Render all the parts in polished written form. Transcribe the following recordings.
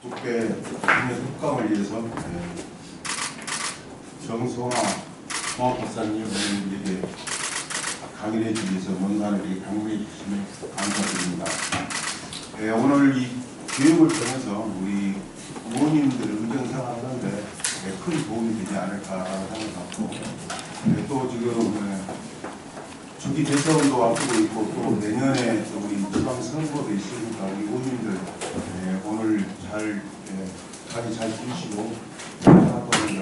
국회 특감을 위해서 정성화 통합박사님에게 강의를 해주기 위해서 먼산을 강의해 주시면 감사드립니다. 오늘 이 교육을 통해서 우리 의원님들 의정생활하는데 큰 도움이 되지 않을까 생각하고, 또 지금 주기 대선도 앞두고 있고 또 내년에 또 우리 지방선거도 있으니까 우리 의원님들 오늘 강의 잘 들으시고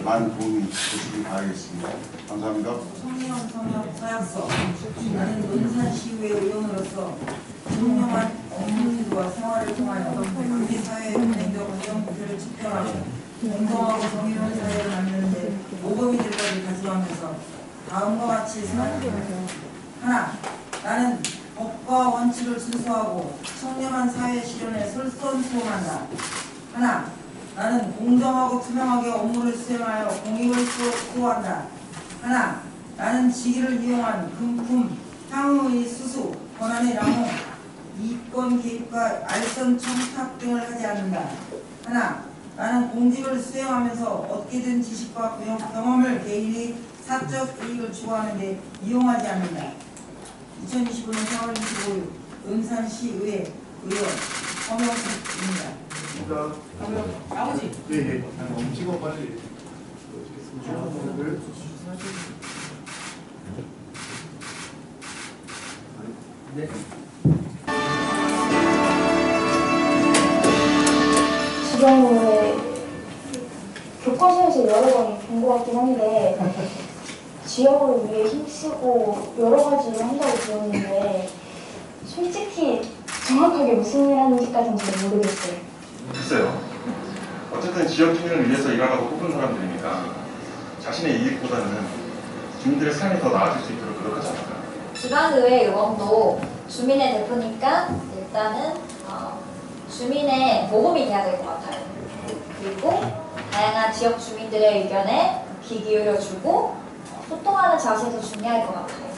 많은 도움이 되시길 바라겠습니다. 감사합니다. 청년 서약서. 나는 논산시의회 의원으로서 분명한 국민들과 생활을 통하여 우리 사회의 진행적 환경들을 집결하고 공정하고 정의로운 사회를 만드는데 모범이 될 것을 다짐하면서 다음과 같이 선언합니다. 하나, 나는 법과 원칙을 준수하고 청렴한 사회 실현에 솔선수범한다. 하나, 나는 공정하고 투명하게 업무를 수행하여 공익을 수호한다. 하나, 나는 직위를 이용한 금품, 향후의 수수, 권한의 남용, 이권 개입과 알선 청탁 등을 하지 않는다. 하나, 나는 공직을 수행하면서 얻게 된 지식과 경험을 개인의 사적 이익을 추구하는 데 이용하지 않는다. 2025년 4월 25일 은산시의회 의원 허명숙입니다. 아버지. 네, 너무 찍어 빨리. 네. 지금의 교과서에서 여러 번 본 것 같긴 한데 지역을 위해 힘쓰고 여러 가지를 한다고 들었는데 솔직히 정확하게 무슨 일 하는지까지는 잘 모르겠어요. 글쎄요. 어쨌든 지역 주민을 위해서 일하라고 뽑은 사람들이니까 자신의 이익보다는 주민들의 삶이 더 나아질 수 있도록 노력하지 않을까. 지방의회 의원도 주민의 대표니까 일단은 주민의 모범이 돼야 될 것 같아요. 그리고 다양한 지역 주민들의 의견에 귀 기울여주고 소통하는 자세도 중요할 것 같아요.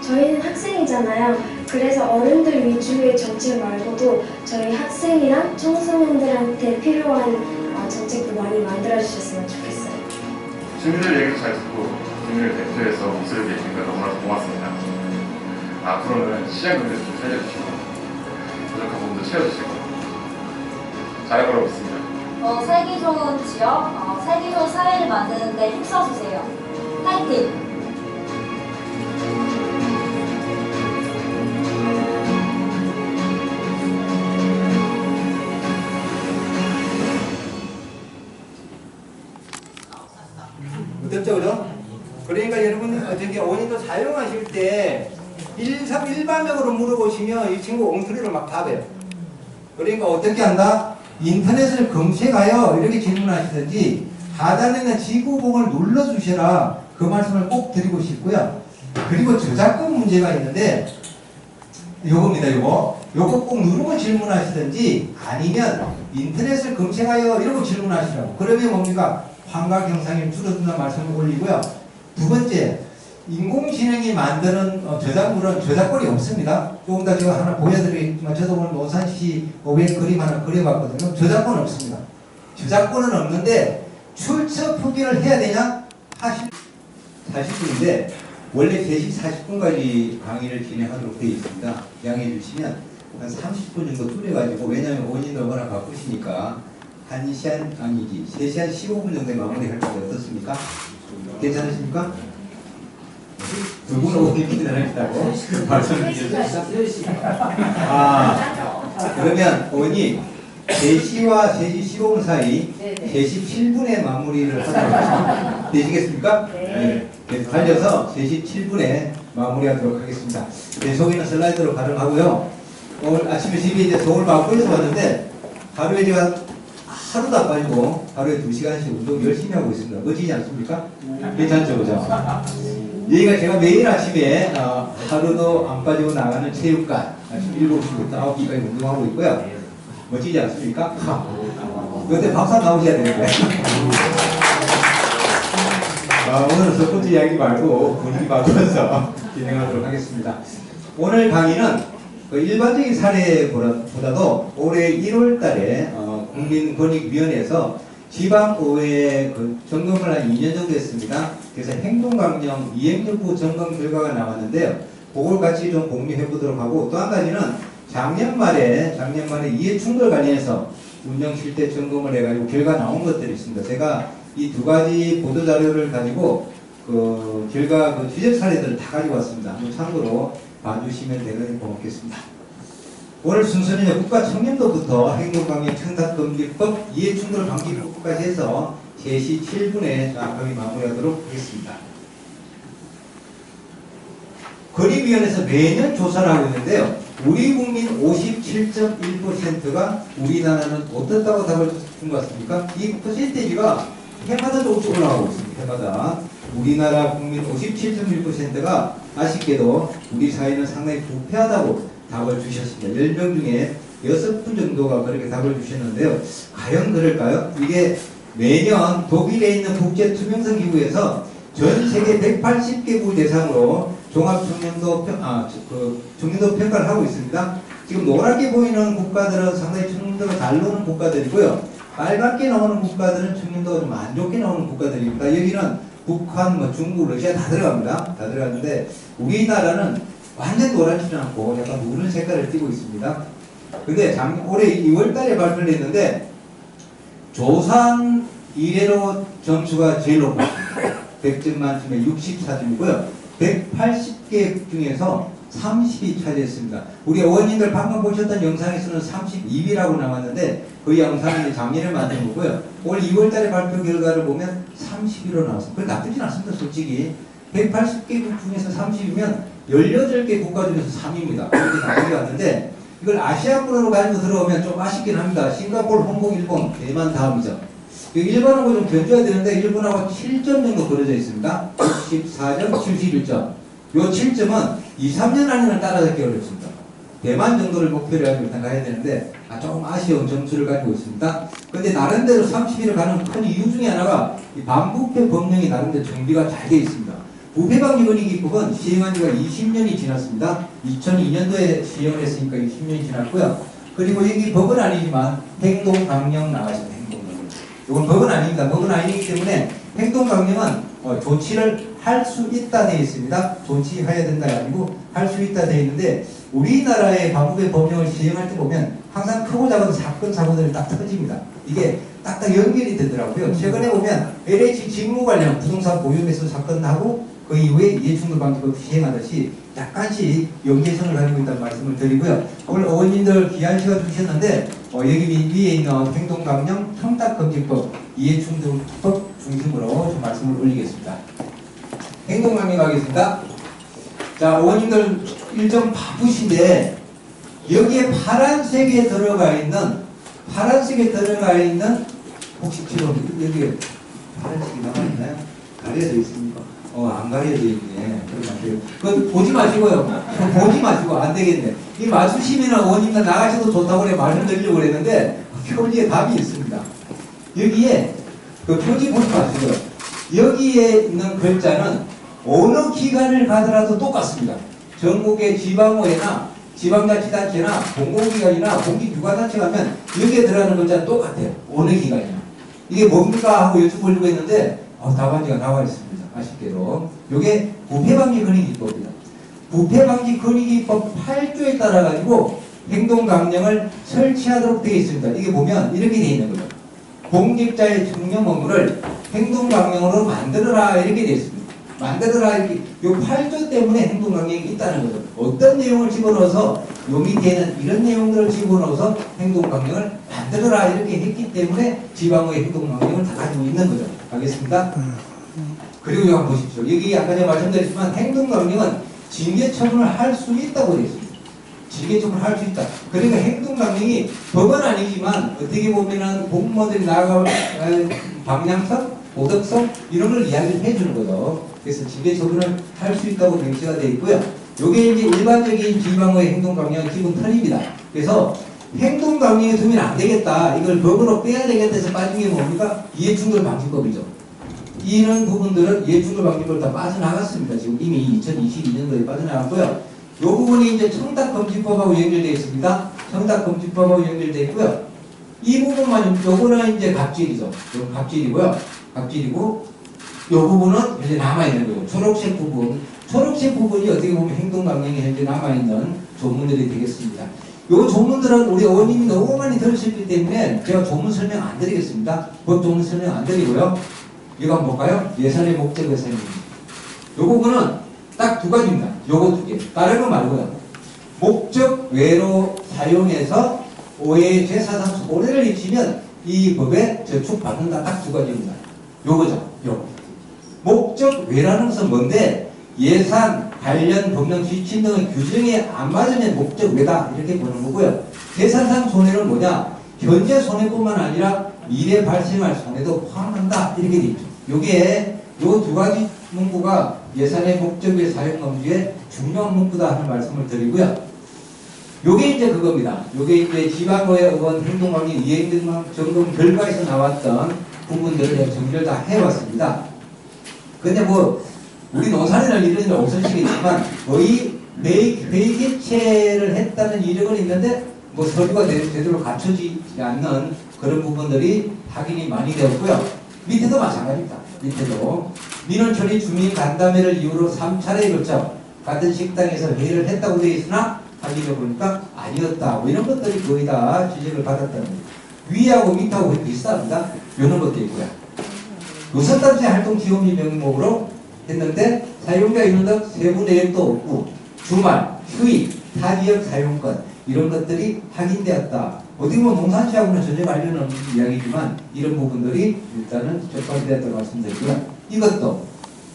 저희는 학생이잖아요. 그래서 어른들 위주의 정책 말고도 저희 학생이랑 청소년들한테 필요한 정책도 많이 만들어주셨으면 좋겠어요. 주민들 얘기도 잘 듣고 주민을 대표해서 목소리를 내주니까 너무나 고맙습니다. 앞으로는 시장 경제도 좀 살려주시고 부족한 부분도 채워주시고 잘할 거라고 믿습니다. 살기 좋은 지역, 살기 좋은 사회를 만드는 데 힘써주세요. 파이팅! 어떻죠, 그죠? 그러니까 여러분 어떻게 원인도 사용하실 때 일반적으로 물어보시면 이 친구 엉터리로 막 답해요. 그러니까 어떻게 한다? 인터넷을 검색하여 이렇게 질문하시든지 하단에 있는 지구본을 눌러주셔라, 그 말씀을 꼭 드리고 싶고요. 그리고 저작권 문제가 있는데 요겁니다. 요거 꼭 누르고 질문하시든지 아니면 인터넷을 검색하여 이러고 질문하시라고. 그러면 뭡니까? 환각 형상이 줄어든다는 말씀을 올리고요. 두 번째, 인공지능이 만드는 저작물은 저작권이 없습니다. 조금 더 제가 하나 보여드리겠지만 저도 오늘 노산시 왜 그림 하나 그려봤거든요. 저작권 없습니다. 저작권은 없는데 출처 표기를 해야 되냐? 40분인데 원래 3시 40분까지 강의를 진행하도록 되어 있습니다. 양해해 주시면 한 30분 정도 줄여가지고, 왜냐하면 원인을 워낙 바쁘시니까 1시간 아니지 3시간 15분 정도에 마무리할 때 어떻습니까? 괜찮으십니까? 두 분은 오늘 기다리시다고 말씀드렸습니다. 그러면 어머니 3시와 3시 15분 사이 3시 7분에 마무리를 하도록 하겠습니다. 되시겠습니까? 네. 달려서 3시 7분에 마무리하도록 하겠습니다. 소개는 슬라이드로 가름하고요. 오늘 아침에 집에 이제 서울 마포에서 왔는데 하루에 제가 하루도 안 빠지고 하루에 2시간씩 운동 열심히 하고 있습니다. 멋지지 않습니까? 괜찮죠, 그죠? 여기가 제가 매일 아침에 하루도 안 빠지고 나가는 체육관, 아침 7시부터 9시까지 운동하고 있고요. 멋지지 않습니까? 그때 밥상 나오셔야 되는데. 오늘은 첫 번째 이야기 말고 분위기 바꿔서 진행하도록 하겠습니다. 오늘 강의는 그 일반적인 사례보다도 올해 1월 달에 국민권익위원회에서 지방의회 그 점검을 한 2년 정도 했습니다. 그래서 행동강령 이행정부 점검 결과가 나왔는데요. 그걸 같이 좀 공유해 보도록 하고, 또 한 가지는 작년 말에 이해 충돌 관련해서 운영 실태 점검을 해가지고 결과 나온 것들이 있습니다. 제가 이 두 가지 보도 자료를 가지고 그 결과 그 지적 사례들을 다 가지고 왔습니다. 한번 참고로 봐주시면 대단히 고맙겠습니다. 오늘 순서는 국가 청년도부터 행동강의 청탁금지법 이해충돌 방지법까지 해서 3시 7분에 정확하게 마무리하도록 하겠습니다. 건립위원회에서 매년 조사를 하고 있는데요. 우리 국민 57.1%가 우리나라는 어떻다고 답을 준 것 같습니까? 이 퍼센테이지가 해마다 조금씩 올라가고 있습니다. 해마다. 우리나라 국민 57.1%가 아쉽게도 우리 사회는 상당히 부패하다고 답을 주셨습니다. 10명 중에 6분 정도가 그렇게 답을 주셨는데요. 과연 그럴까요? 이게 매년 독일에 있는 국제투명성 기구에서 전 세계 180개국 대상으로 종합청년도 청년도 평가를 하고 있습니다. 지금 노랗게 보이는 국가들은 상당히 청년도가 잘 나오는 국가들이고요. 빨갛게 나오는 국가들은 청년도가 좀 안 좋게 나오는 국가들입니다. 여기는 북한, 중국, 러시아 다 들어갑니다. 다 들어가는데 우리나라는 완전 노랗지는 않고 약간 누런 색깔을 띠고 있습니다. 근데 올해 2월달에 발표를 했는데 조상 이래로 점수가 제일 높았습니다. 100점 만점에 64점이고요. 180개 중에서 30위 차지했습니다. 우리 어머님들 방금 보셨던 영상에서는 32위라고 나왔는데 그 영상이 작년에 만든 거고요. 올 2월달에 발표 결과를 보면 30위로 나왔습니다. 그게 나쁘진 않습니다. 솔직히 180개국 중에서 30위면 18개 국가 중에서 3위입니다. 그렇게 나쁘지 않는데 이걸 아시아권으로 가지고 들어오면 좀 아쉽긴 합니다. 싱가포르, 홍콩, 일본, 대만 다음이죠. 일본하고 좀 견줘야 되는데 일본하고 7점 정도 벌어져 있습니다. 64점, 71점. 요 7점은 2, 3년 안에는 따라잡기 어렵습니다. 대만 정도를 목표로 하고 일단 가야 되는데 조금 아쉬운 점수를 가지고 있습니다. 근데 나름대로 30위를 가는 큰 이유 중에 하나가 이 반부패 법령이 나름대로 정비가 잘 되어 있습니다. 부패방지권익위법은 시행한 지가 20년이 지났습니다. 2002년도에 시행을 했으니까 20년이 지났고요. 그리고 여기 법은 아니지만 행동강령 나와있습니다. 행동강령. 이건 법은 아닙니다. 법은 아니기 때문에 행동강령은 조치를 할 수 있다 되어 있습니다. 조치해야 된다가 아니고 할 수 있다 되어 있는데 우리나라의 반부패 법령을 시행할 때 보면 항상 크고 작은 사건, 사고들이 딱 터집니다. 이게 딱딱 연결이 되더라고요. 최근에 보면 LH 직무 관련 부동산 보유매수 사건 하고 그 이후에 이해충돌방지법 시행하듯이 약간씩 연계성을 가지고 있다는 말씀을 드리고요. 오늘 어머님들 귀한 시간 주셨는데 여기 위에 있는 행동강령 청탁금지법 이해충돌법 중심으로 좀 말씀을 올리겠습니다. 행동강령 가겠습니다. 자, 어머님들 일정 바쁘신데 여기에 파란색에 들어가 있는 혹시 지금 여기에 파란색이 나와있나요? 가려져 있습니까? 안 가려져 있네. 그건 보지 마시고요. 보지 마시고 안 되겠네. 이 맞추시면 어머님들 나가셔도 좋다고 그래 말씀드리려고 그랬는데 표지에 답이 있습니다. 여기에 그 표지 보지 마시고요. 여기에 있는 글자는 어느 기관을 가더라도 똑같습니다. 전국의 지방의회나 지방자치단체나 공공기관이나 공기주관단체 가면 여기에 들어가는 글자는 똑같아요. 어느 기관이나. 이게 뭡니까 하고 여쭤보려고 했는데 답안지가 나와 있습니다. 아쉽게도. 이게 부패방지권익위법입니다. 부패방지권익위법 8조에 따라 가지고 행동강령을 설치하도록 되어 있습니다. 이게 보면 이렇게 되어 있는 거죠. 공직자의 청렴 업무를 행동강령으로 만들어라 이렇게 되어 있습니다. 만들어라 이렇게 요 8조 때문에 행동강령이 있다는 거죠. 어떤 내용을 집어넣어서 요 밑에는 이런 내용들을 집어넣어서 행동강령을 만들어라 이렇게 했기 때문에 지방의 행동강령을 다 가지고 있는 거죠. 알겠습니다? 그리고 여기 한번 보십시오. 여기 아까 제가 말씀드렸지만 행동강령은 징계처분을 할 수 있다고 되어 있습니다. 징계처분을 할 수 있다. 그러니까 행동강령이 법은 아니지만 어떻게 보면은 공무원들이 나아갈 방향성, 도덕성 이런 걸 이야기를 해주는 거죠. 그래서 징계처분을 할 수 있다고 명시가 되어 있고요. 이게 이제 일반적인 지방의 행동강령 기본 틀입니다. 그래서 행동강령에 두면 안 되겠다. 이걸 법으로 빼야 되겠다 해서 빠진 게 뭡니까? 이해충돌방지법이죠. 이런 부분들은 이해충돌방지법을 다 빠져나갔습니다. 지금 이미 2022년도에 빠져나갔고요. 이 부분이 이제 청탁금지법하고 연결되어 있습니다. 청탁금지법하고 연결되어 있고요. 이 부분만, 요거는 이제 갑질이죠. 요건 갑질이고요. 갑질이고, 요 부분은 이제 남아있는 거예요. 초록색 부분. 초록색 부분이 어떻게 보면 행동 강령이 현재 남아있는 조문들이 되겠습니다. 요 조문들은 우리 어머님이 너무 많이 들으셨기 때문에 제가 조문 설명 안 드리겠습니다. 법 조문 설명 안 드리고요. 이거 한번 볼까요? 예산의 목적을 설명입니다. 요 부분은 딱 두 가지입니다. 요거 두 개. 다른 거 말고요. 목적 외로 사용해서 오해 제사상 손해를 입히면 이 법에 저축받는다. 딱 두 가지입니다. 요거죠. 요거. 목적 외라는 것은 뭔데? 예산, 관련 법령 지침 등의 규정에 안 맞으면 목적 외다. 이렇게 보는 거고요. 재산상 손해는 뭐냐? 현재 손해뿐만 아니라 미래 발생할 손해도 포함한다. 이렇게 돼 있죠. 요게 요 두 가지 문구가 예산의 목적 외 사용 범주의 중요한 문구다 하는 말씀을 드리고요. 요게 이제 그겁니다. 요게 이제 지방의회 의원 행동관리 이행점 결과에서 나왔던 부분들을 제가 정리를 다 해왔습니다. 근데 뭐 우리 노사리는 이런 일 없으시겠지만 거의 회의 개최를 했다는 이력은 있는데 뭐 서류가 제대로 갖춰지지 않는 그런 부분들이 확인이 많이 되었고요. 밑에도 마찬가지입니다. 밑에도 민원처리 주민 간담회를 이유로 3차례에 걸쳐 같은 식당에서 회의를 했다고 되어 있으나 확인해 보니까 아니었다. 뭐 이런 것들이 거의 다 지적을 받았다는 거예요. 위하고 밑하고 거의 비슷합니다. 이런 것도 있고요. 노선단체 활동 지원비 명목으로 했는데 사용자 인원등 세부 내역도 없고 주말, 휴일, 타지역 사용권 이런 것들이 확인되었다. 어떻게 보면 농산시하고는 전혀 관련 없는 이야기지만 이런 부분들이 일단은 적발되었다고 말씀드리고요.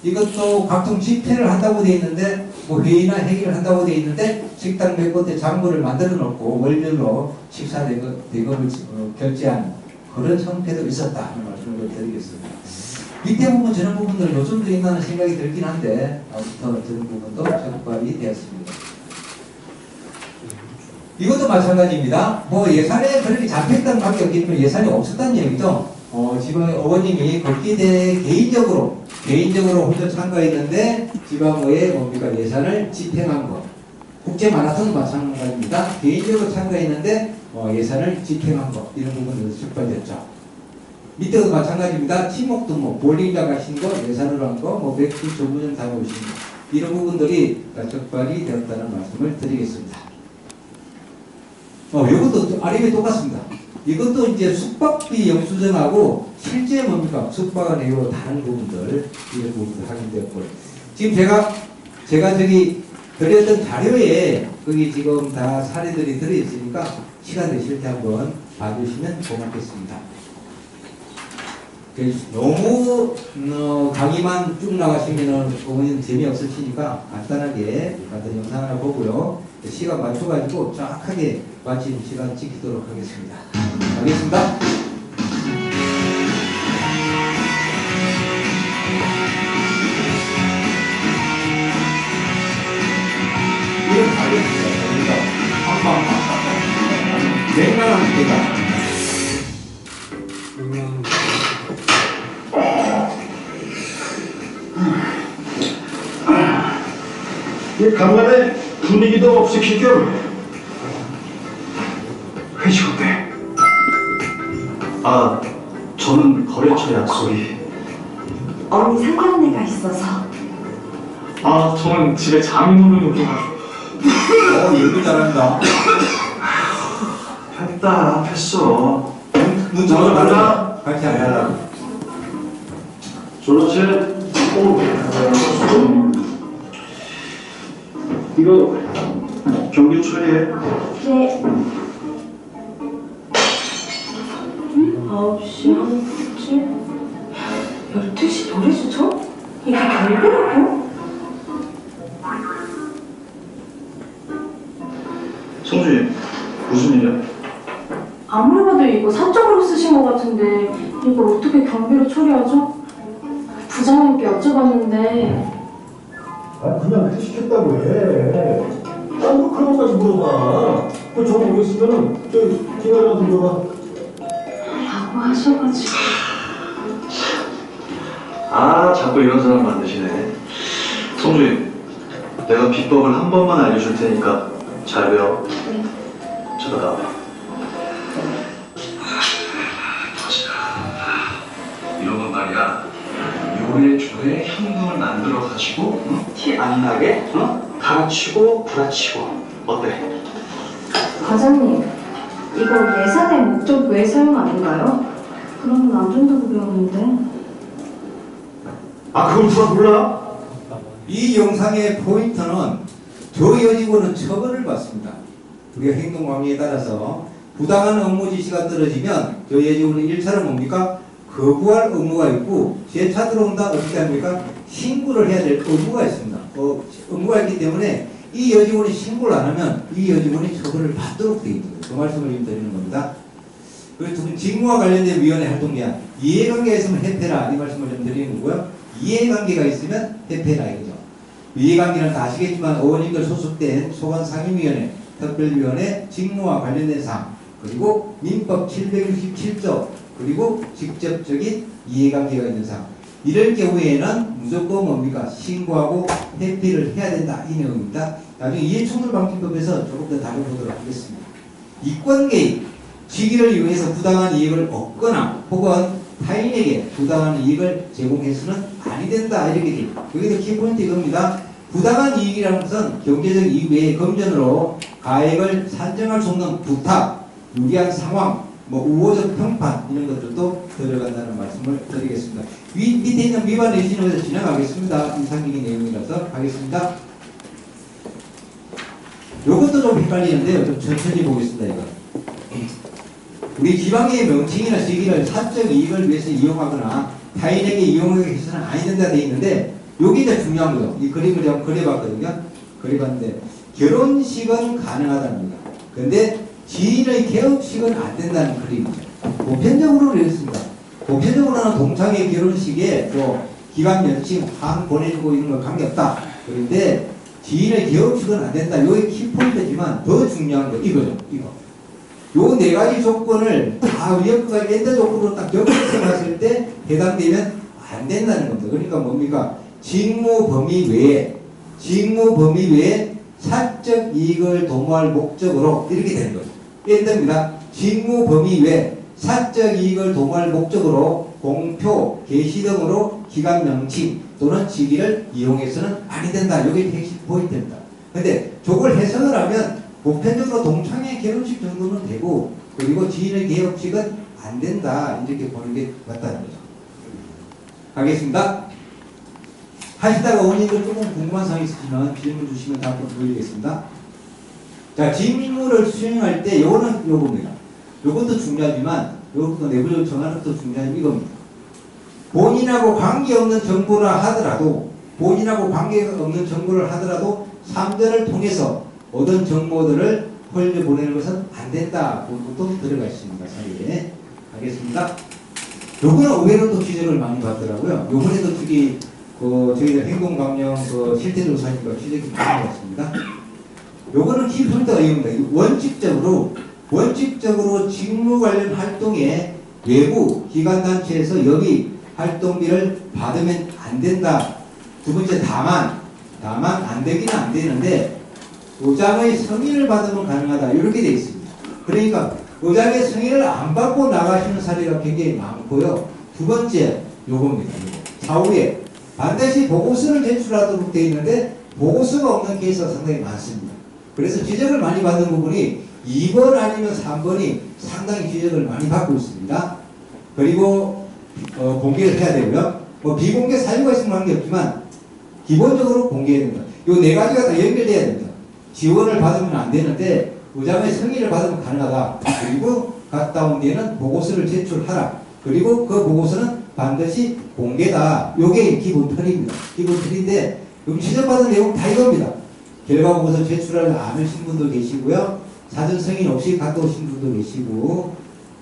이것도 각종 집회를 한다고 되어 있는데 뭐 회의나 회의를 한다고 되어 있는데 식당 몇 곳에 장부를 만들어 놓고 월별로 식사 대금을 결제한 그런 형태도 있었다 하는 말씀을 드리겠습니다. 밑에 부분 저런 부분들 요즘 더 있다는 생각이 들긴 한데 아무튼 저런 부분도 적발이 되었습니다. 이것도 마찬가지입니다. 뭐 예산에 그렇게 잡혔다는 밖에 없기 때문에 예산이 없었다는 얘기죠. 지금 어머님이 거기에 대해 개인적으로 혼자 참가했는데 지방의회 뭡니까 예산을 집행한 것. 국제 마라톤도 마찬가지입니다. 개인적으로 참가했는데 예산을 집행한 것. 이런 부분에서 적발됐죠. 밑에도 마찬가지입니다. 친목 등록, 볼링장 가신 거, 예산으로 한 거, 뭐 맥주 전문점 다녀오신 거. 이런 부분들이 적발이 되었다는 말씀을 드리겠습니다. 이것도 아래에 똑같습니다. 이것도 이제 숙박비 영수증하고 실제 뭡니까? 숙박은 이거 다른 부분들, 이런 부분들 확인되었고요. 지금 제가 저기 드렸던 자료에 거기 지금 다 사례들이 들어있으니까 시간 되실 때 한번 봐주시면 고맙겠습니다. 너무 강의만 쭉 나가시면은 부모님 재미없으시니까 간단하게 같은 영상 하나 보고요. 시간 맞춰가지고 정확하게 마친 시간 지키도록 하겠습니다. 알겠습니다. 이런 알겠습니다. 냉간한 때가 간만에 분위기도 업시킬 겸 회식 어때? 저는 거래처 약속이. 언니 상견례가 있어서. 저는 집에 장인어른이 오셔가지고. 얘기 잘한다. 했어. 눈 저거 달라. 같이 안 달라. 졸업실. 이거 경비 처리해. 네. 9시 한 9시? 12시 노래수죠? 이게 결부라고? 성준이 무슨 일이야? 아무리 봐도 이거 사적으로 쓰신 것 같은데 이걸 어떻게 경비로 처리하죠? 부장님께 여쭤봤는데 그냥 회식했다고 해. 뭐 그런 것까지 물어봐. 저 모르겠으면 김혜라도 물어봐. 라고 하셔가지고. 자꾸 이런 사람 만드시네. 성주인, 내가 비법을 한 번만 알려줄 테니까 잘 배워. 저거 나와. 이런 건 말이야. 요리의 중 정도의 현금을 만들어 가지고 티 안 나게 갈아치고 부라치고 어때? 과장님, 이거 예산의 목적 외 사용 아닌가요? 그러면 안 된다고 배웠는데. 아, 그걸 누가 몰라? 이 영상의 포인트는 저 여직원은 처벌을 받습니다. 우리가 행동방해에 따라서 부당한 업무 지시가 떨어지면 저 여직원은 1차는 뭡니까? 거부할 의무가 있고 재차 들어온다 어떻게 합니까? 신고를 해야 될 의무가 있습니다. 의무가 있기 때문에 이 여직원이 신고를 안 하면 이 여직원이 처벌을 받도록 되어 있습니다. 그 말씀을 지금 드리는 겁니다. 그리고 두 분 직무와 관련된 위원회 활동 제한 이해관계가 있으면 해패라 이 말씀을 좀 드리는 거고요. 이해관계가 있으면 해패라 이거죠. 이해관계는 다 아시겠지만 의원님들 소속된 소관상임위원회, 특별위원회 직무와 관련된 사항 그리고 민법 767조 그리고 직접적인 이해관계가 있는 사항 이럴 경우에는 무조건 뭡니까? 신고하고 회피를 해야 된다 이 내용입니다. 나중에 이해충돌방지법에서 조금 더 다뤄보도록 하겠습니다. 이권개입 직위를 이용해서 부당한 이익을 얻거나 혹은 타인에게 부당한 이익을 제공해서는 아니 된다 이렇게 돼요. 여기서 키포인트 이겁니다. 부당한 이익이라는 것은 경제적 이익 외에 금전으로 가액을 산정할 수 없는 부탁, 유리한 상황, 우호적 평판 이런 것들도 들어간다는 말씀을 드리겠습니다. 밑에 있는 미반 내신으로 진행하겠습니다. 인상적인 내용이라서 하겠습니다. 요것도 좀 헷갈리는데요. 좀 천천히 보겠습니다. 이거. 우리 지방의 명칭이나 시기를 사적 이익을 위해서 이용하거나 타인에게 이용하게 해서는 아니 된다 되어 있는데 여기 이제 중요한 거죠. 이 그림을 제가 그려봤거든요. 그려봤는데 결혼식은 가능하다는 겁니다. 근데 지인의 개업식은 안 된다는 그림이죠. 보편적으로 이렇습니다. 보편적으로는 동창의 결혼식에 기간 연칭, 한 보내주고 이런 거 관계없다. 그런데 지인의 개업식은 안 된다. 요게 키포인트지만 더 중요한 거 이거죠. 이거. 요 네 가지 조건을 다 위협과 엔더 조건으로 딱 적용해서 봤을 때 해당되면 안 된다는 겁니다. 그러니까 뭡니까? 직무 범위 외에 사적 이익을 도모할 목적으로 이렇게 되는 거죠. 엔더입니다. 직무 범위 외 사적 이익을 도모할 목적으로 공표, 게시 등으로 기관 명칭 또는 직위를 이용해서는 아니 된다. 이게 핵심 포인트입니다. 근데 저걸 해석을 하면 보편적으로 동창의 결혼식 정도는 되고 그리고 지인의 개업식은 안 된다 이렇게 보는 게 맞다는 거죠. 가겠습니다. 하시다가 원인들 조금 궁금한 사항이 있으시면 질문 주시면 답변 드리겠습니다. 자, 직무를 수행할 때 요겁니다. 요것도 중요하지만 요것도 내부적으로 정하는 것도 중요한 이겁니다. 본인하고 관계없는 정보라 하더라도 삼자를 통해서 얻은 정보들을 흘려보내는 것은 안 된다. 그것도 들어가 있습니다. 사이에. 알겠습니다. 요거는 의외로 또 지적을 많이 받더라고요. 요번에도 저희들 행동강령 실태조사니까 지적이 많이 받습니다. 요거는 키포인트가 이겁니다. 원칙적으로 직무 관련 활동에 외부 기관단체에서 여기 활동비를 받으면 안 된다. 두 번째, 다만 안 되기는 안 되는데 의장의 승인을 받으면 가능하다. 이렇게 되어 있습니다. 그러니까 의장의 승인을 안 받고 나가시는 사례가 굉장히 많고요. 두 번째, 요겁니다. 사후에 반드시 보고서를 제출하도록 되어 있는데 보고서가 없는 케이스가 상당히 많습니다. 그래서 지적을 많이 받는 부분이 2번 아니면 3번이 상당히 지적을 많이 받고 있습니다. 그리고 공개를 해야 되고요. 비공개 사유가 있으면 관계없지만 기본적으로 공개해야 됩니다. 요 네 가지가 다 연결돼야 됩니다. 지원을 받으면 안 되는데 의장의 승인을 받으면 가능하다. 그리고 갔다 온 뒤에는 보고서를 제출하라. 그리고 그 보고서는 반드시 공개다. 요게 기본 틀입니다. 기본 틀인데 여기 지적받은 내용 다 이겁니다. 결과 보고서 제출을 안 하신 분도 계시고요. 사전 승인 없이 갔다 오신 분도 계시고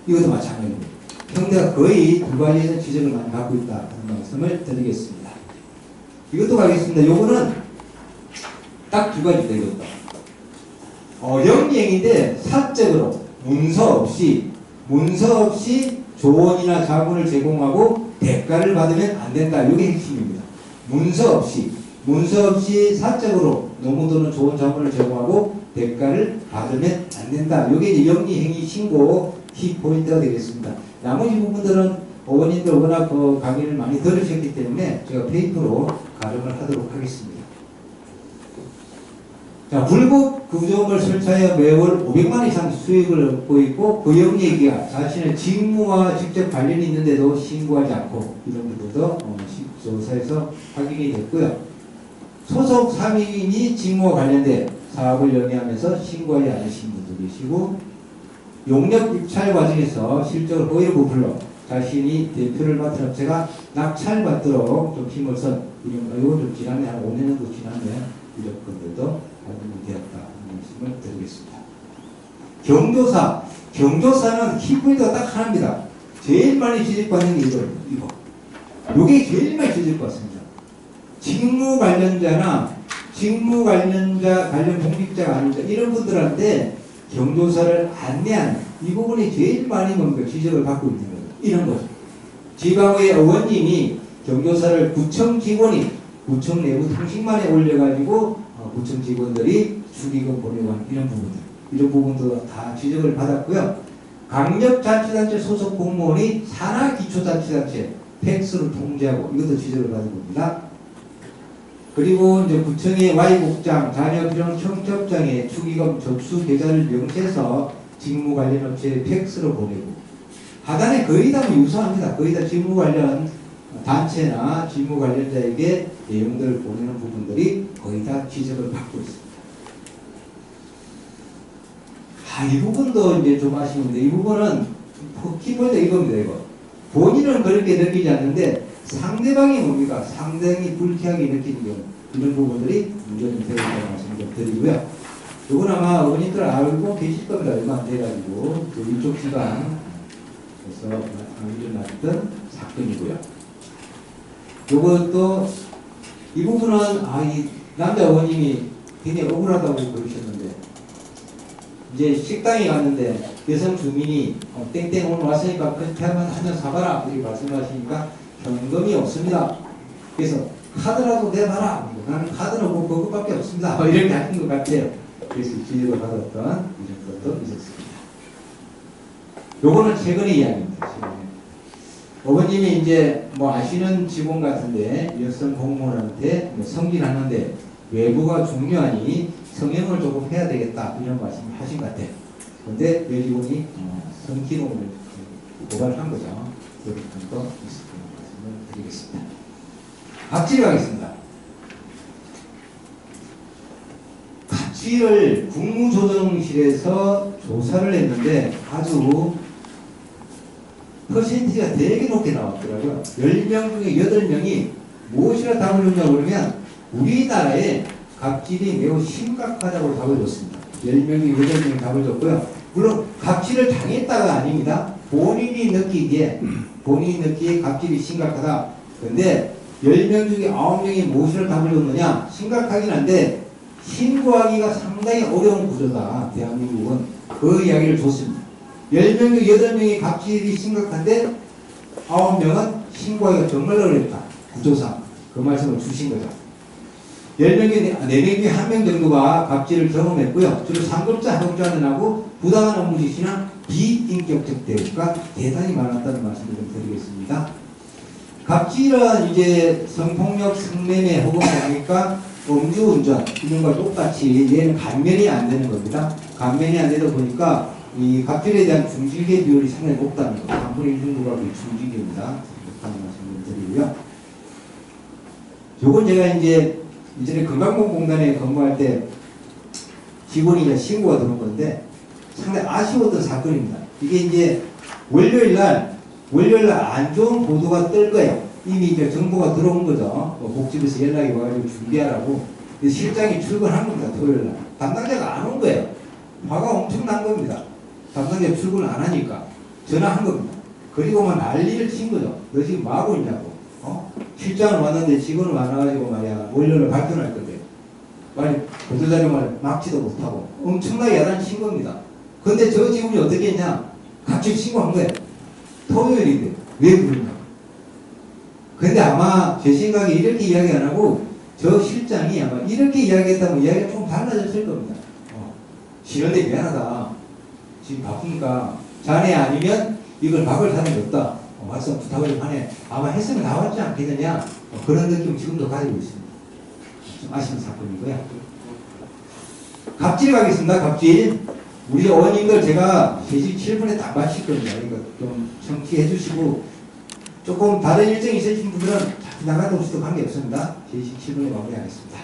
이것도 마찬가지입니다. 형대가 거의 두 가지에서 지적을 많이 받고 있다 하는 말씀을 드리겠습니다. 이것도 가겠습니다. 요거는 딱 두 가지입니다. 이것도. 영리행위인데 사적으로 문서 없이 조언이나 자문을 제공하고 대가를 받으면 안 된다. 이게 핵심입니다. 문서 없이 사적으로 노무 또는 조언 자문을 제공하고 대가를 받으면 안 된다. 이게 영리행위 신고 키포인트가 되겠습니다. 나머지 부분들은 어머님들 워낙 그 강의를 많이 들으셨기 때문에 제가 페이퍼로 가름을 하도록 하겠습니다. 자, 불법 구조물 설치하여 매월 500만 이상 수익을 얻고 있고 고용얘기가 자신의 직무와 직접 관련이 있는데도 신고하지 않고 이런 부분도 조사에서 확인이 됐고요. 소속 3인이 직무와 관련된 사업을 영위하면서 신고하지 않으신 분도 계시고 용역 입찰 과정에서 실적을 허위로 부풀러 자신이 대표를 맡은 업체가 낙찰받도록 좀 힘을 쓴 이런 이거 좀 지난해 한 5년 정도 지난해 이런 것들도 발견이 되었다 하는 말씀을 드리겠습니다. 경조사는 키포인트가 딱 하나입니다. 제일 많이 지적받는 게 이거. 요게 제일 많이 지적받습니다. 직무 관련자 관련 공직자가 아닌 자 이런 분들한테 경조사를 안내하는 이 부분이 제일 많이 뭔가 지적을 받고 있는 거죠. 이런 거죠. 지방의 의원님이 경조사를 구청 직원이 구청 내부 통신만에 올려가지고 구청 직원들이 축의금 보내고 하는 이런 부분도 다 지적을 받았고요. 강력자치단체 소속 공무원이 산하기초자치단체 팩스로 통제하고 이것도 지적을 받은 겁니다. 그리고 이제 구청의 Y국장, 자녀비용 청첩장에 축의금 접수 계좌를 명시해서 직무 관련 업체에 팩스로 보내고 하단에 거의 다 유사합니다. 거의 다 직무 관련 단체나 직무 관련자에게 내용들을 보내는 부분들이 거의 다 지적을 받고 있습니다. 이 부분도 이제 좀 아쉬운데 이 부분은 키포인트 이겁니다. 이거 본인은 그렇게 느끼지 않는데 상대방이 뭡니까? 상당히 불쾌하게 느끼는 경우 이런 부분들이 문제는 되었다는 말씀을 좀 드리고요. 이건 아마 어머님들 알고 계실 겁니다. 얼마 안 돼가지고 이쪽 시간에서 일어났던 사건이고요. 이것도 이 부분은 이 남자 어머님이 굉장히 억울하다고 그러셨는데 이제 식당에 갔는데 여성 주민이 땡땡 오늘 왔으니까 그렇게 하면 한 잔 사봐라 이렇게 말씀하시니까 현금이 없습니다. 그래서 카드라도 내봐라. 나는 카드는 없고 그것밖에 없습니다. 이렇게 하는 것 같아요. 그래서 지적을 받았던 이런 것도 있었습니다. 요거는 최근의 이야기입니다. 최근에. 어머님이 이제 아시는 직원 같은데 여성 공무원한테 성진하는데 외부가 중요하니 성형을 조금 해야 되겠다 이런 말씀을 하신 것 같아요. 그런데 여직원이 성기록을 고발한 거죠. 그런 것도 있었던 말씀을 드리겠습니다. 갑질 가겠습니다. 갑질을 국무조정실에서 조사를 했는데 아주 퍼센티지가 되게 높게 나왔더라고요. 10명 중에 8명이 무엇이라 답을 줬냐고 그러면 우리나라에 갑질이 매우 심각하다고 답을 줬습니다. 10명이 8명이 답을 줬고요. 물론 갑질을 당했다가 아닙니다. 본인이 느끼기에 갑질이 심각하다. 근데 10명 중에 9명이 무엇을 답을 줬느냐? 심각하긴 한데 신고하기가 상당히 어려운 구조다. 대한민국은 그 이야기를 줬습니다. 10명 중 8명이 갑질이 심각한데 9명은 신고하기가 정말 어렵다. 구조상 그 말씀을 주신 거죠. 10명 중에 4명 중에 1명 정도가 갑질을 경험했고요. 주로 상급자, 하급자는 하고 부당한 업무 지시나 비인격적 대우가 대단히 많았다는 말씀을 좀 드리겠습니다. 갑질은 이제 성폭력, 성매매 혹은 뭡니까? 음주운전 이런 걸 똑같이 얘는 감면이 안 되는 겁니다. 감면이 안 되다 보니까 이 갑질에 대한 중징계 비율이 상당히 높다는 거. 3분의 1 정도가 중징계입니다. 높다는 말씀을 드리고요. 요건 제가 이제 이전에 건강보험공단에 근무할 때 직원이 이제 신고가 들어온 건데 상당히 아쉬웠던 사건입니다. 이게 이제 월요일날 안 좋은 보도가 뜰 거예요. 이미 이제 정보가 들어온 거죠. 복지부에서 연락이 와가지고 준비하라고. 실장이 출근한 겁니다. 토요일날. 담당자가 안 온 거예요. 화가 엄청난 겁니다. 담당자 출근을 안 하니까 전화한 겁니다. 그리고만 난리를 친 거죠. 너 지금 뭐 하고 있냐고. 실장은 왔는데 직원은 많아가지고 말이야 월요일날 발표할 건데 말이 보도자료 말 막지도 못하고 엄청나게 야단친 겁니다. 근데 저 직원이 어떻게 했냐? 갑자기 신고한 거예요. 토요일인데 왜 그러냐? 근데 아마 제 생각에 이렇게 이야기 안 하고 저 실장이 아마 이렇게 이야기했다면 이야기가 좀 달라졌을 겁니다. 싫은데 미안하다. 지금 바쁘니까 자네 아니면 이걸 막을 사람이 없다. 와서 부탁을 하네. 아마 했으면 나왔지 않겠느냐 그런 느낌 지금도 가지고 있습니다. 좀 아쉬운 사건이고요. 갑질 가겠습니다. 갑질. 우리 어머님들 제가 3시 7분에 딱 마칠 겁니다. 그러니까 좀 청취해 주시고 조금 다른 일정이 있으신 분들은 나가도 없어도 관계없습니다. 3시 7분에 마무리하겠습니다.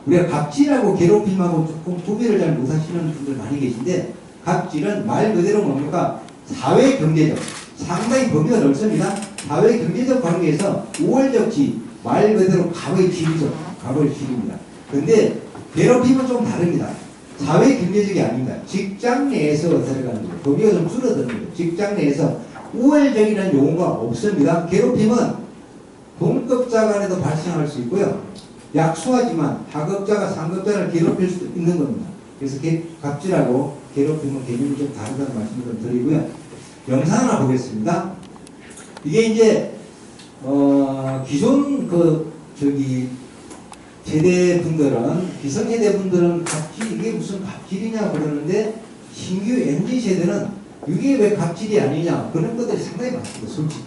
우리가 갑질하고 괴롭힘하고 조금 구별을 잘 못하시는 분들 많이 계신데 갑질은 말 그대로 뭡니까? 사회 경제적 상당히 범위가 넓습니다. 사회 경제적 관계에서 우월적지 말 그대로 갑의 질입니다. 근데 괴롭힘은 좀 다릅니다. 사회 경제적이 아닙니다. 직장 내에서 들어가는 거예요. 범위가 좀 줄어드는 거예요. 직장 내에서 우월적이라는 용어가 없습니다. 괴롭힘은 동급자 간에도 발생할 수 있고요. 약소하지만 하급자가 상급자를 괴롭힐 수도 있는 겁니다. 그래서 갑질하고 괴롭힘은 개념이 좀 다르다는 말씀을 좀 드리고요. 영상 하나 보겠습니다. 이게 이제 기존 세대분들은 기성세대분들은 갑질 이게 무슨 갑질이냐 그러는데 신규 MZ세대는 이게 왜 갑질이 아니냐 그런 것들이 상당히 많습니다. 솔직히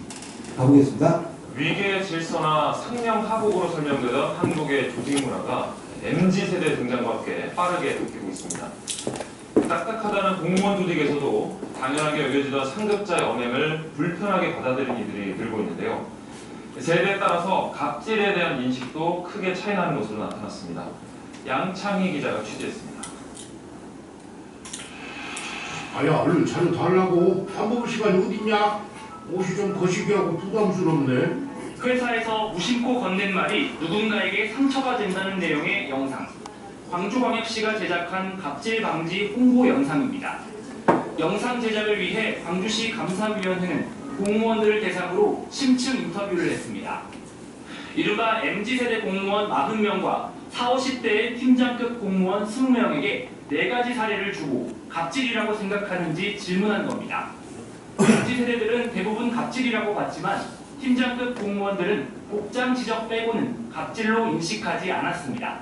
가보겠습니다. 위계의 질서나 상명하복으로 설명되던 한국의 조직 문화가 MZ세대 등장과 함께 빠르게 바뀌고 있습니다. 딱딱하다는 공무원 조직에서도 당연하게 여겨지던 상급자의 언행을 불편하게 받아들이는 이들이 늘고 있는데요. 세대에 따라서 갑질에 대한 인식도 크게 차이나는 것으로 나타났습니다. 양창희 기자가 취재했습니다. 아야, 얼른 자료 달라고. 밥 먹을 시간이 어딨냐? 옷이 좀 거시기하고 부담스럽네. 회사에서 무심코 건넨 말이 누군가에게 상처가 된다는 내용의 영상. 광주광역시가 제작한 갑질 방지 홍보 영상입니다. 영상 제작을 위해 광주시 감사위원회는 공무원들을 대상으로 심층 인터뷰를 했습니다. 이른바 MZ세대 공무원 40명과 40, 50대의 팀장급 공무원 20명에게 4가지 사례를 주고 갑질이라고 생각하는지 질문한 겁니다. MZ세대들은 대부분 갑질이라고 봤지만 팀장급 공무원들은 복장 지적 빼고는 갑질로 인식하지 않았습니다.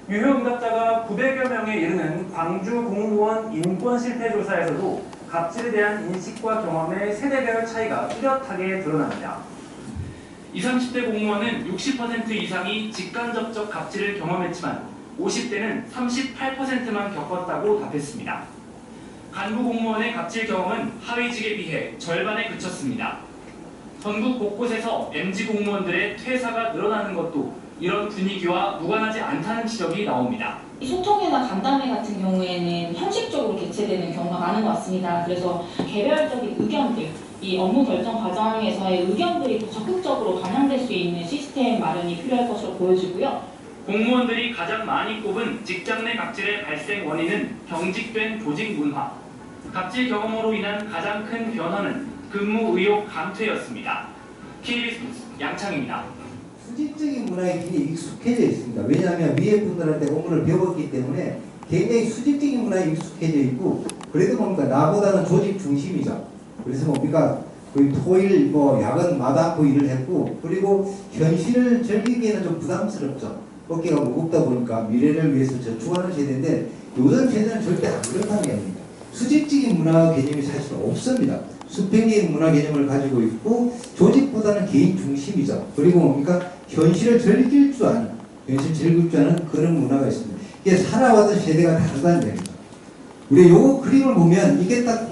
유효 응답자가 900여 명에 이르는 광주 공무원 인권 실태 조사에서도 갑질에 대한 인식과 경험의 세대별 차이가 뚜렷하게 드러납니다. 20, 30대 공무원은 60% 이상이 직간접적 갑질을 경험했지만 50대는 38%만 겪었다고 답했습니다. 간부 공무원의 갑질 경험은 하위직에 비해 절반에 그쳤습니다. 전국 곳곳에서 MZ 공무원들의 퇴사가 늘어나는 것도 이런 분위기와 무관하지 않다는 지적이 나옵니다. 소통회나 간담회 같은 경우에는 형식적으로 개최되는 경우가 많은 것 같습니다. 그래서 개별적인 의견들, 이 업무 결정 과정에서의 의견들이 더 적극적으로 반영될 수 있는 시스템 마련이 필요할 것으로 보여지고요. 공무원들이 가장 많이 꼽은 직장 내 갑질의 발생 원인은 경직된 조직 문화. 갑질 경험으로 인한 가장 큰 변화는 근무 의욕 감퇴였습니다. KBS 뉴스 양창입니다. 수직적인 문화에 굉장히 익숙해져 있습니다. 왜냐하면 위에 분들한테 업무를 배웠기 때문에 굉장히 수직적인 문화에 익숙해져 있고 그래도 뭡니까 나보다는 조직 중심이죠. 그래서 뭡니까 거의 토일 야근 마다않고 일을 했고 그리고 현실을 즐기기에는 좀 부담스럽죠. 어깨가 무겁다 보니까 미래를 위해서 저축하는 세대인데 요즘 세대는 절대 안 그렇다는 게 아닙니다. 수직적인 문화 개념이 사실 없습니다. 수평적인 문화 개념을 가지고 있고 조직보다는 개인 중심이죠. 그리고 뭡니까 현실을 즐길 줄 아는 그런 문화가 있습니다. 이게 살아왔던 세대가 다르다는 얘기죠. 우리 요 그림을 보면 이게 딱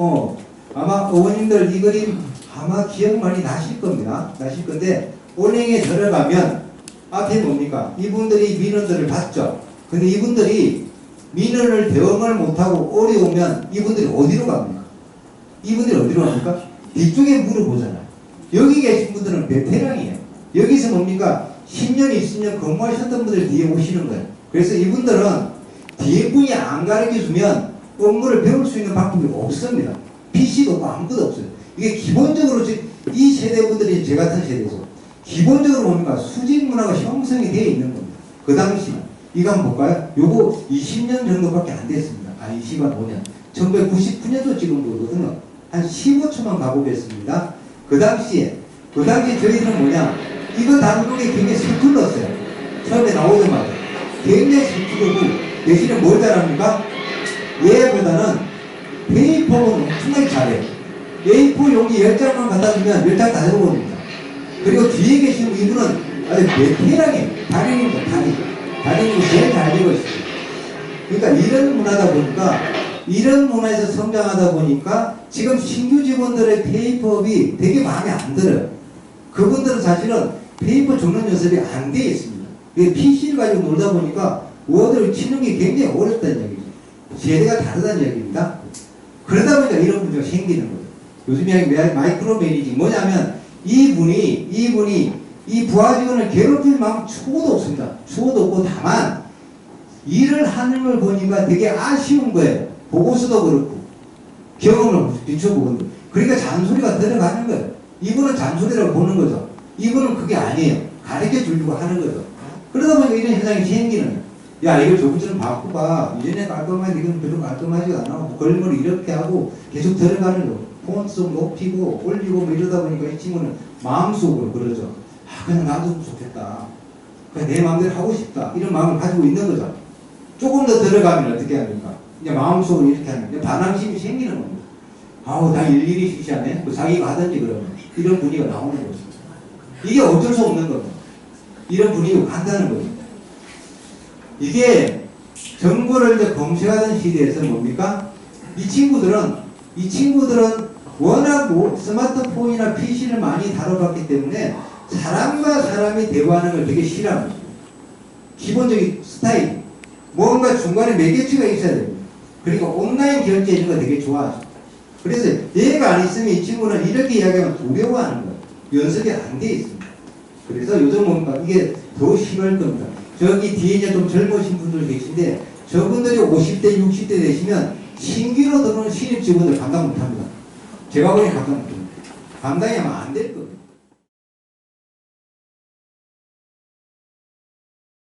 아마 어머님들 이 그림 아마 기억 많이 나실 겁니다. 나실 건데 은행에 들어가면 앞에 뭡니까 이분들이 민원들을 받죠. 근데 이분들이 민원을 대응을 못하고 어려우면 이분들이 어디로 갑니까? 이분들이 어디로 갑니까? 뒤쪽에 물어보잖아요. 여기 계신 분들은 베테랑이에요. 여기서 뭡니까? 10년, 20년 근무하셨던 분들 뒤에 오시는 거예요. 그래서 이분들은 뒤에 분이 안 가르쳐주면 업무를 배울 수 있는 방법이 없습니다. PC도 없고 아무것도 없어요. 이게 기본적으로 이 세대분들이 제 같은 세대죠. 기본적으로 뭡니까? 수직 문화가 형성이 되어 있는 겁니다. 그 당시는. 이거 한번 볼까요? 요거 20년 정도밖에 안 됐습니다. 25년. 1999년도 찍은 거거든요. 한 15초만 가보겠습니다. 그 당시에 저희들은 뭐냐? 이거 다루는 게 굉장히 서툴렀어요. 처음에 나오자마자. 굉장히 서툴르고 대신에 뭘 잘합니까? 얘보다는 페이퍼는 엄청나게 잘해요. A4 용지 10장만 갖다 주면 10장 다 적어봅니다. 그리고 뒤에 계신 이분은 아주 베테랑이에요. 달인입니다. 달인이고 제일 잘 적어 있어요. 그러니까 이런 문화다 보니까, 이런 문화에서 성장하다 보니까 지금 신규 직원들의 페이퍼업이 되게 마음에 안 들어요. 그분들은 사실은 페이퍼 적는 연습이 안 되어 있습니다. PC를 가지고 놀다 보니까 워드를 치는 게 굉장히 어렵다는 얘기죠. 세대가 다르다는 얘기입니다. 그러다 보니까 이런 문제가 생기는 거예요. 요즘에 마이크로 매니징 뭐냐면 이분이 이 부하 직원을 괴롭힐 마음 추구도 없습니다. 추구도 없고 다만 일을 하는 걸 보니까 되게 아쉬운 거예요. 보고서도 그렇고 경험을 비춰보고 그러니까 잔소리가 들어가는 거예요. 이분은 잔소리라고 보는 거죠. 이분은 그게 아니에요. 가르쳐 주려고 하는 거죠. 그러다 보니까 이런 현상이 생기는 거예요. 야, 이걸 저번처럼 바꾸봐. 이전에 깔끔하게 이건 별로 깔끔하지가 않아. 걸음을 이렇게 하고 계속 들어가는 거. 폰트 좀 높이고 올리고 뭐 이러다 보니까 이 친구는 마음속으로 그러죠. 아, 그냥 놔두면 좋겠다. 그냥 내 마음대로 하고 싶다. 이런 마음을 가지고 있는 거죠. 조금 더 들어가면 어떻게 합니까? 이제 마음속으로 이렇게 하는 거예요. 반항심이 생기는 겁니다. 아우, 나 일일이 쉬시하네. 자기가 하든지 그러면. 이런 분위기가 나오는 거죠. 이게 어쩔 수 없는 겁니다. 이런 분위기가 간다는 거죠. 이게 정보를 이제 검색하던 시대에서 뭡니까? 이 친구들은 워낙 스마트폰이나 PC를 많이 다뤄봤기 때문에 사람과 사람이 대화하는 걸 되게 싫어합니다. 기본적인 스타일. 뭔가 중간에 매개체가 있어야 됩니다. 그리고 온라인 결제 이런 거 되게 좋아하죠. 그래서 얘가 안 있으면 이 친구는 이렇게 이야기하면 두려워하는 거예요. 연습이 안 돼 있습니다. 그래서 요즘 뭡니까? 이게 더 심할 겁니다. 저기 뒤에 이제 좀 젊으신 분들 계신데 저분들이 50대, 60대 되시면 신규로 들어오는 신입 직원들 감당 못합니다. 제가 보기엔 감당 못합니다. 감당이 아마 안 될 겁니다.